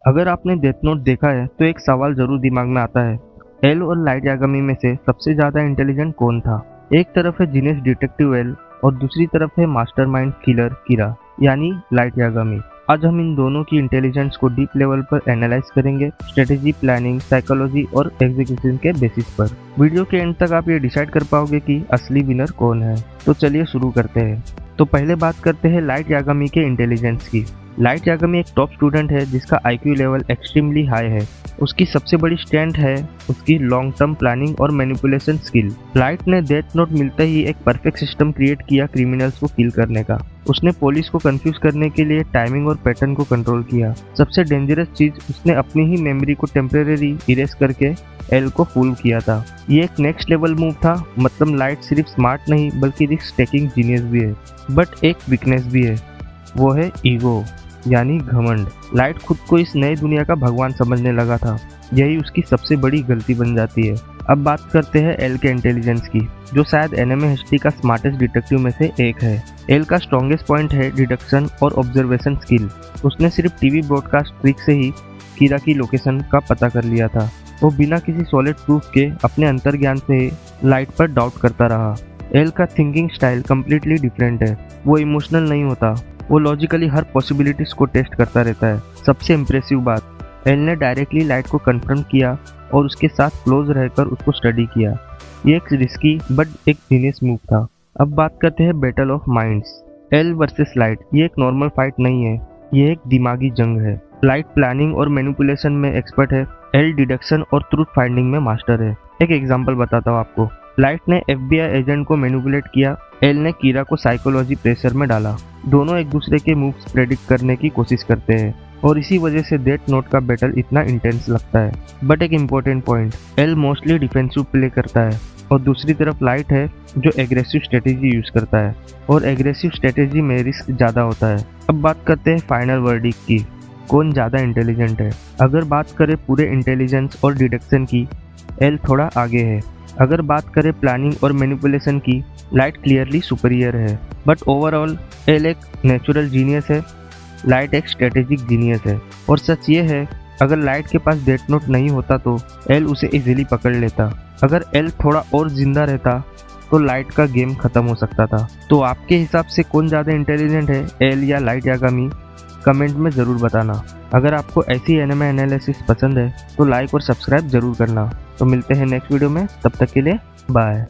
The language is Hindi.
अगर आपने डेथ नोट देखा है तो एक सवाल जरूर दिमाग में आता है, एल और लाइट यागामी में से सबसे ज्यादा इंटेलिजेंट कौन था। एक तरफ है जीनियस डिटेक्टिव एल और दूसरी तरफ है मास्टरमाइंड किलर कीरा यानी लाइट यागामी। आज हम इन दोनों की इंटेलिजेंस को डीप लेवल पर एनालाइज करेंगे, स्ट्रेटेजी, प्लानिंग, साइकोलॉजी और एग्जीक्यूशन के बेसिस पर। वीडियो के एंड तक आप ये डिसाइड कर पाओगे कि असली विनर कौन है। तो चलिए शुरू करते हैं। तो पहले बात करते हैं लाइट यागामी के इंटेलिजेंस की। लाइट यागामी एक टॉप स्टूडेंट है जिसका IQ लेवल एक्सट्रीमली हाई है। उसकी सबसे बड़ी स्ट्रेंथ है उसकी लॉन्ग टर्म प्लानिंग और मैनिपुलेशन स्किल। लाइट ने डेथ नोट मिलते ही एक परफेक्ट सिस्टम क्रिएट किया क्रिमिनल्स को किल करने का। उसने पुलिस को कंफ्यूज करने के लिए टाइमिंग और पैटर्न को कंट्रोल किया। सबसे डेंजरस चीज, उसने अपनी ही मेमोरी को टेम्परेरी इरेज करके एल को फूल किया था। ये एक नेक्स्ट लेवल मूव था। मतलब लाइट सिर्फ स्मार्ट नहीं बल्कि रिस्क टेकिंग जीनियस भी है। बट एक वीकनेस भी है, वो है ईगो यानी घमंड। लाइट खुद को इस नई दुनिया का भगवान समझने लगा था। यही उसकी सबसे बड़ी गलती बन जाती है। अब बात करते हैं एल के इंटेलिजेंस की, जो शायद एनिमे हिस्ट्री का स्मार्टेस्ट डिटेक्टिव में से एक है। एल का स्ट्रॉन्गेस्ट पॉइंट है डिडक्शन और ऑब्जर्वेशन स्किल। उसने सिर्फ टीवी ब्रॉडकास्ट ट्रिक से ही कीरा की लोकेशन का पता कर लिया था। वो बिना किसी सॉलिड प्रूफ के अपने अंतर्ज्ञान से लाइट पर डाउट करता रहा। एल का थिंकिंग स्टाइल कम्प्लीटली डिफरेंट है। वो इमोशनल नहीं होता, वो लॉजिकली हर पॉसिबिलिटीज को टेस्ट करता रहता है। सबसे इम्प्रेसिव बात, एल ने डायरेक्टली लाइट को कन्फ्रंट किया और उसके साथ क्लोज रहकर उसको स्टडी किया। ये एक रिस्की बट एक जीनियस मूव था। अब बात करते हैं battle of minds, L versus light. ये एक नॉर्मल फाइट नहीं है, ये एक दिमागी जंग है। लाइट प्लानिंग और मैनिपुलेशन में एक्सपर्ट है, एल डिडक्शन और ट्रूथ फाइंडिंग में मास्टर है। एक एग्जांपल बताता हूँ आपको। लाइट ने FBI एजेंट को मैनिपुलेट किया, एल ने कीरा को साइकोलॉजी प्रेशर में डाला। दोनों एक दूसरे के मूव्स प्रेडिक्ट करने की कोशिश करते हैं और इसी वजह से डेथ नोट का बैटल इतना इंटेंस लगता है। बट एक important point, L mostly defensive play करता है और दूसरी तरफ लाइट है जो एग्रेसिव स्ट्रेटेजी यूज करता है और एग्रेसिव स्ट्रेटेजी में रिस्क ज़्यादा होता है। अब बात करते हैं फाइनल वर्डिक्ट की, कौन ज़्यादा इंटेलिजेंट है। अगर बात करें पूरे इंटेलिजेंस और डिडक्शन की, एल थोड़ा आगे है। अगर बात करें प्लानिंग और मैनिपुलेशन की, लाइट क्लियरली सुपीरियर है। बट ओवरऑल एल एक नेचुरल जीनियस है, लाइट एक स्ट्रेटेजिक जीनियस है। और सच ये है, अगर लाइट के पास डेथ नोट नहीं होता तो एल उसे इजीली पकड़ लेता। अगर एल थोड़ा और जिंदा रहता तो लाइट का गेम खत्म हो सकता था। तो आपके हिसाब से कौन ज़्यादा इंटेलिजेंट है, एल या लाइट यागामी? कमेंट में ज़रूर बताना। अगर आपको ऐसी एनिमे एनालिसिस पसंद है तो लाइक और सब्सक्राइब जरूर करना। तो मिलते हैं नेक्स्ट वीडियो में, तब तक के लिए बाय।